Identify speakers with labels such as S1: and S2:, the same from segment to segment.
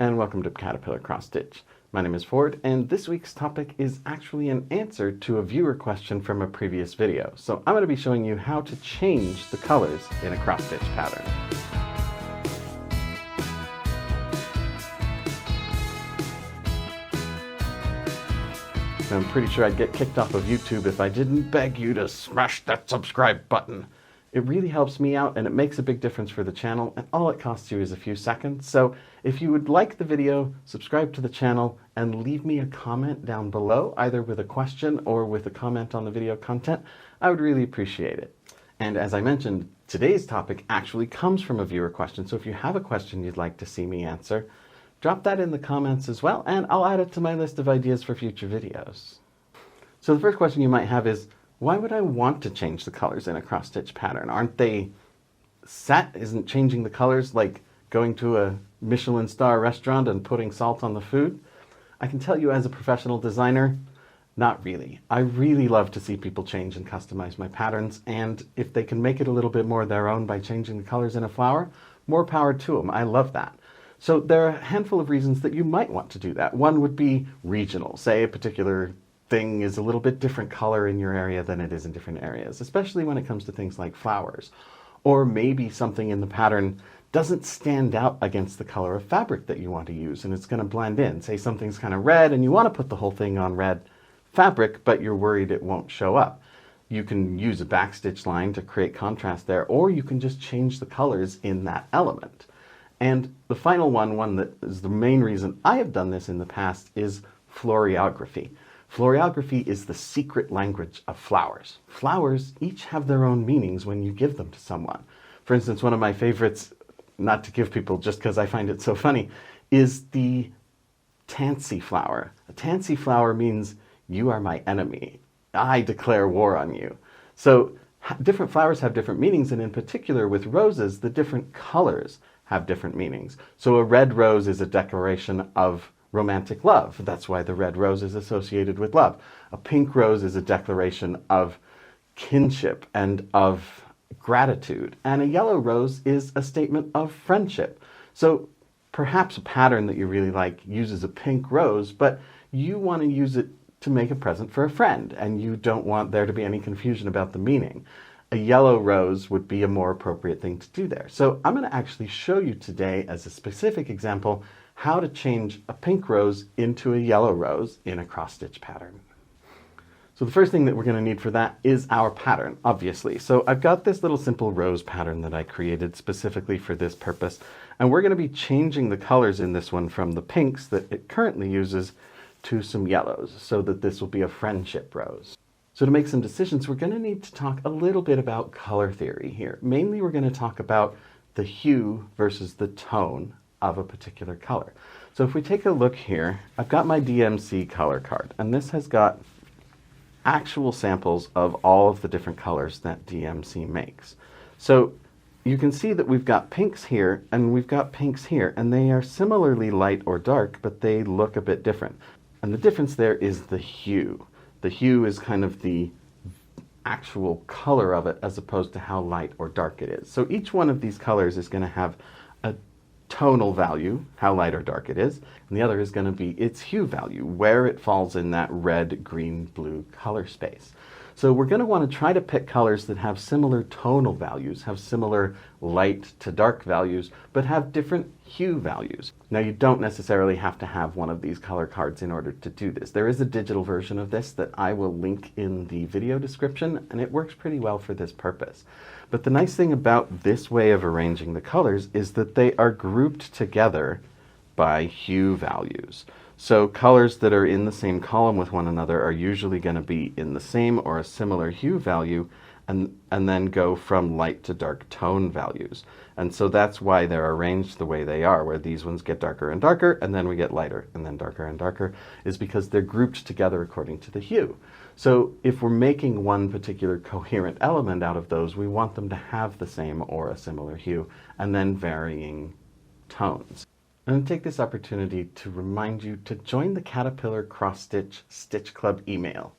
S1: and welcome to Caterpillar Cross Stitch. My name is Ford, and this week's topic is actually an answer to a viewer question from a previous video. So I'm going to be showing you how to change the colors in a cross stitch pattern. I'm pretty sure I'd get kicked off of YouTube if I didn't beg you to smash that subscribe button. It really helps me out and it makes a big difference for the channel, and all it costs you is a few seconds. So if you would like the video, subscribe to the channel and leave me a comment down below, either with a question or with a comment on the video content, I would really appreciate it. And as I mentioned, today's topic actually comes from a viewer question. So if you have a question you'd like to see me answer, drop that in the comments as well, and I'll add it to my list of ideas for future videos. So the first question you might have is, why would I want to change the colors in a cross-stitch pattern? Aren't they set? Isn't changing the colors like going to a Michelin star restaurant and putting salt on the food? I can tell you as a professional designer, not really. I really love to see people change and customize my patterns, and if they can make it a little bit more their own by changing the colors in a flower, more power to them. I love that. So there are a handful of reasons that you might want to do that. One would be regional. Say a particular thing is a little bit different color in your area than it is in different areas, especially when it comes to things like flowers. Or maybe something in the pattern doesn't stand out against the color of fabric that you want to use, and it's going to blend in. Say something's kind of red and you want to put the whole thing on red fabric, but you're worried it won't show up. You can use a backstitch line to create contrast there, or you can just change the colors in that element. And the final one that is the main reason I have done this in the past, is florography. Florography is the secret language of flowers. Flowers each have their own meanings when you give them to someone. For instance, one of my favorites, not to give people just because I find it so funny, is the tansy flower. A tansy flower means, you are my enemy. I declare war on you. So different flowers have different meanings, and in particular with roses, the different colors have different meanings. So a red rose is a declaration of romantic love. That's why the red rose is associated with love. A pink rose is a declaration of kinship and of gratitude. And a yellow rose is a statement of friendship. So perhaps a pattern that you really like uses a pink rose, but you want to use it to make a present for a friend, and you don't want there to be any confusion about the meaning. A yellow rose would be a more appropriate thing to do there. So I'm going to actually show you today, as a specific example, how to change a pink rose into a yellow rose in a cross-stitch pattern. So the first thing that we're going to need for that is our pattern, obviously. So I've got this little simple rose pattern that I created specifically for this purpose, and we're going to be changing the colors in this one from the pinks that it currently uses to some yellows, so that this will be a friendship rose. So to make some decisions, we're going to need to talk a little bit about color theory here. Mainly we're going to talk about the hue versus the tone of a particular color. So if we take a look here, I've got my DMC color card, and this has got actual samples of all of the different colors that DMC makes. So you can see that we've got pinks here and we've got pinks here, and they are similarly light or dark, but they look a bit different. And the difference there is the hue. The hue is kind of the actual color of it as opposed to how light or dark it is. So each one of these colors is going to have a tonal value, how light or dark it is, and the other is going to be its hue value, where it falls in that red, green, blue color space. So we're going to want to try to pick colors that have similar tonal values, have similar light to dark values, but have different hue values. Now you don't necessarily have to have one of these color cards in order to do this. There is a digital version of this that I will link in the video description, and it works pretty well for this purpose. But the nice thing about this way of arranging the colors is that they are grouped together by hue values. So colors that are in the same column with one another are usually going to be in the same or a similar hue value, and then go from light to dark tone values. And so that's why they're arranged the way they are, where these ones get darker and darker, and then we get lighter, and then darker and darker, is because they're grouped together according to the hue. So if we're making one particular coherent element out of those, we want them to have the same or a similar hue, and then varying tones. I'm going to take this opportunity to remind you to join the Caterpillar Cross Stitch Stitch Club email.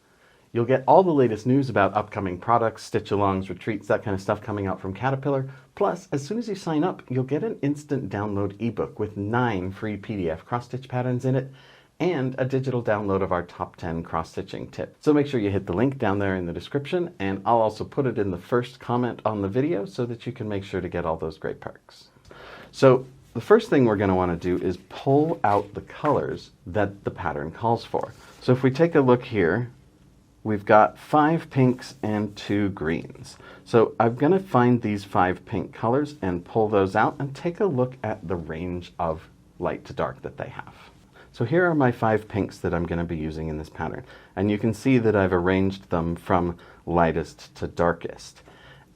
S1: You'll get all the latest news about upcoming products, stitch-alongs, retreats, that kind of stuff coming out from Caterpillar. Plus, as soon as you sign up, you'll get an instant download ebook with 9 free PDF cross-stitch patterns in it, and a digital download of our top 10 cross-stitching tips. So make sure you hit the link down there in the description, and I'll also put it in the first comment on the video so that you can make sure to get all those great perks. So the first thing we're going to want to do is pull out the colors that the pattern calls for. So if we take a look here, we've got 5 pinks and 2 greens. So I'm going to find these 5 pink colors and pull those out and take a look at the range of light to dark that they have. So here are my 5 pinks that I'm going to be using in this pattern. And you can see that I've arranged them from lightest to darkest.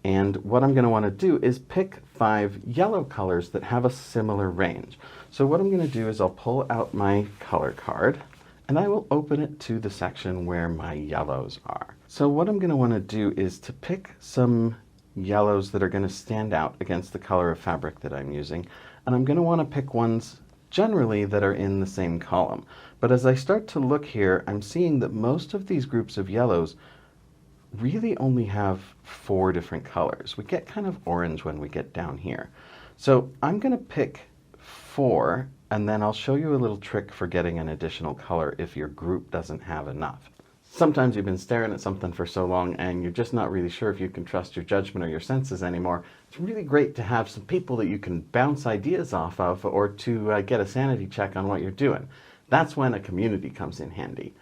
S1: And what I'm going to want to do is pick 5 yellow colors that have a similar range. So what I'm going to do is I'll pull out my color card and I will open it to the section where my yellows are. So what I'm going to want to do is to pick some yellows that are going to stand out against the color of fabric that I'm using. And I'm going to want to pick ones generally that are in the same column. But as I start to look here, I'm seeing that most of these groups of yellows really only have 4 different colors. We get kind of orange when we get down here. So I'm going to pick 4, and then I'll show you a little trick for getting an additional color if your group doesn't have enough. Sometimes you've been staring at something for so long and you're just not really sure if you can trust your judgment or your senses anymore. It's really great to have some people that you can bounce ideas off of or to get a sanity check on what you're doing. That's when a community comes in handy.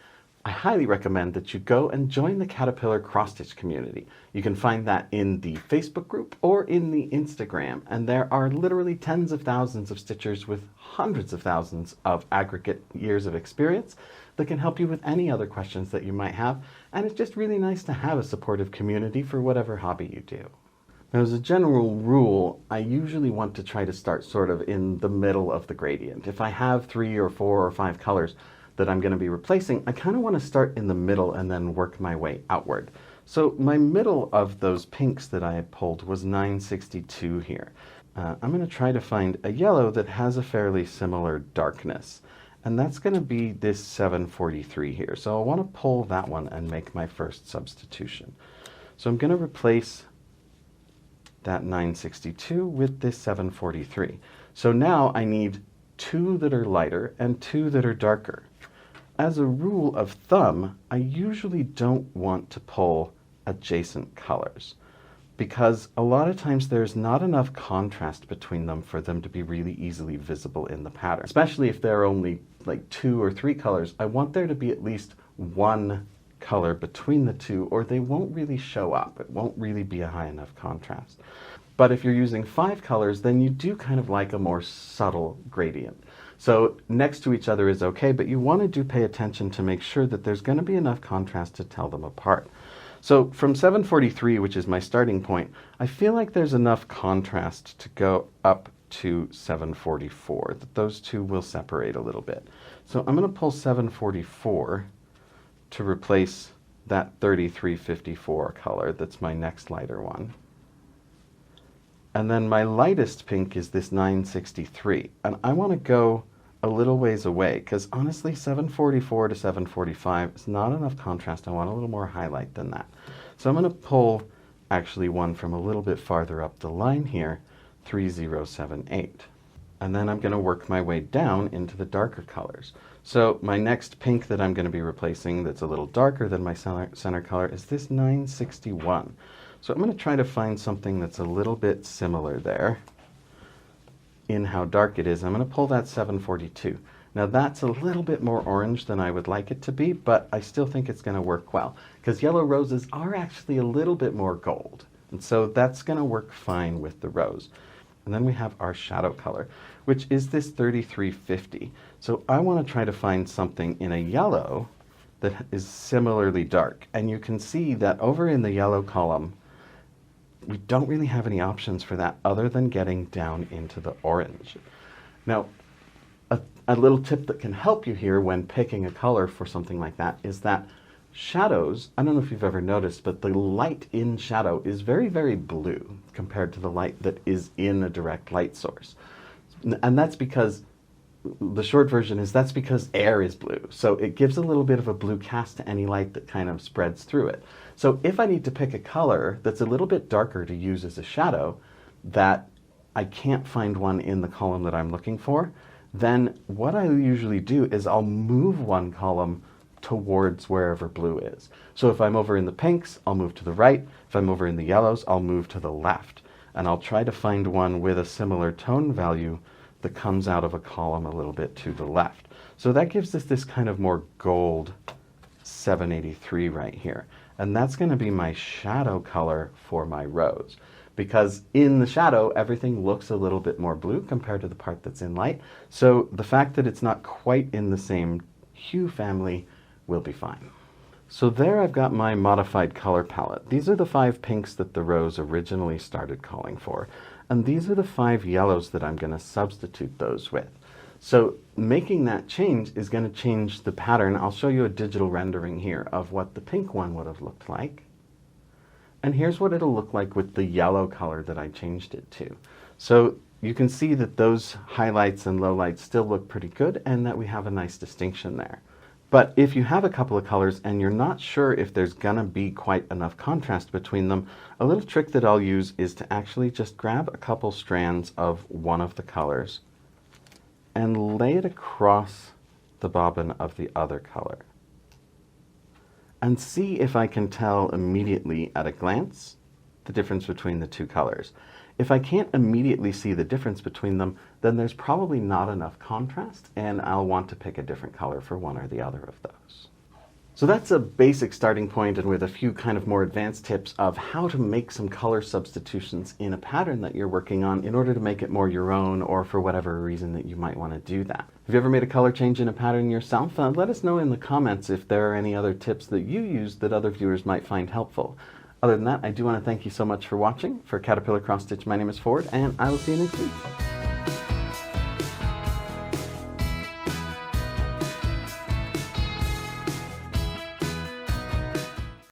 S1: I highly recommend that you go and join the Caterpillar cross-stitch community. You can find that in the Facebook group or in the Instagram, and there are literally tens of thousands of stitchers with hundreds of thousands of aggregate years of experience that can help you with any other questions that you might have, and it's just really nice to have a supportive community for whatever hobby you do. Now, as a general rule, I usually want to try to start sort of in the middle of the gradient. If I have 3 or 4 or 5 colors that I'm going to be replacing, I kind of want to start in the middle and then work my way outward. So my middle of those pinks that I had pulled was 962 here. I'm going to try to find a yellow that has a fairly similar darkness, and that's going to be this 743 here. So I want to pull that one and make my first substitution. So I'm going to replace that 962 with this 743. So now I need 2 that are lighter and 2 that are darker. As a rule of thumb, I usually don't want to pull adjacent colors because a lot of times there's not enough contrast between them for them to be really easily visible in the pattern. Especially if there are only like 2 or 3 colors, I want there to be at least 1 color between the 2 or they won't really show up. It won't really be a high enough contrast. But if you're using 5 colors, then you do kind of like a more subtle gradient. So next to each other is okay, but you want to pay attention to make sure that there's going to be enough contrast to tell them apart. So from 743, which is my starting point, I feel like there's enough contrast to go up to 744, that those 2 will separate a little bit. So I'm going to pull 744 to replace that 3354 color. That's my next lighter one. And then my lightest pink is this 963. And I want to go a little ways away because honestly 744 to 745 is not enough contrast. I want a little more highlight than that. So I'm going to pull actually one from a little bit farther up the line here, 3078. And then I'm going to work my way down into the darker colors. So my next pink that I'm going to be replacing that's a little darker than my center color is this 961. So I'm going to try to find something that's a little bit similar there in how dark it is. I'm going to pull that 742. Now that's a little bit more orange than I would like it to be, but I still think it's going to work well because yellow roses are actually a little bit more gold. And so that's going to work fine with the rose. And then we have our shadow color, which is this 3350. So I want to try to find something in a yellow that is similarly dark. And you can see that over in the yellow column, we don't really have any options for that other than getting down into the orange. Now, a little tip that can help you here when picking a color for something like that is that shadows, I don't know if you've ever noticed, but the light in shadow is very, very blue compared to the light that is in a direct light source. And that's because the short version is that's because air is blue. So it gives a little bit of a blue cast to any light that kind of spreads through it. So if I need to pick a color that's a little bit darker to use as a shadow, that I can't find one in the column that I'm looking for, then what I usually do is I'll move one column towards wherever blue is. So if I'm over in the pinks, I'll move to the right. If I'm over in the yellows, I'll move to the left. And I'll try to find one with a similar tone value that comes out of a column a little bit to the left. So that gives us this kind of more gold 783 right here. And that's going to be my shadow color for my rose. Because in the shadow, everything looks a little bit more blue compared to the part that's in light. So the fact that it's not quite in the same hue family will be fine. So there I've got my modified color palette. These are the 5 pinks that the rose originally started calling for. And these are the 5 yellows that I'm going to substitute those with. So making that change is going to change the pattern. I'll show you a digital rendering here of what the pink one would have looked like. And here's what it'll look like with the yellow color that I changed it to. So you can see that those highlights and lowlights still look pretty good and that we have a nice distinction there. But if you have a couple of colors and you're not sure if there's gonna be quite enough contrast between them, a little trick that I'll use is to actually just grab a couple strands of one of the colors and lay it across the bobbin of the other color. And see if I can tell immediately at a glance the difference between the 2 colors. If I can't immediately see the difference between them, then there's probably not enough contrast and I'll want to pick a different color for one or the other of those. So that's a basic starting point, and with a few kind of more advanced tips of how to make some color substitutions in a pattern that you're working on in order to make it more your own, or for whatever reason that you might want to do that. Have you ever made a color change in a pattern yourself? Let us know in the comments if there are any other tips that you use that other viewers might find helpful. Other than that, I do want to thank you so much for watching. For Caterpillar Cross Stitch, my name is Ford, and I will see you next week.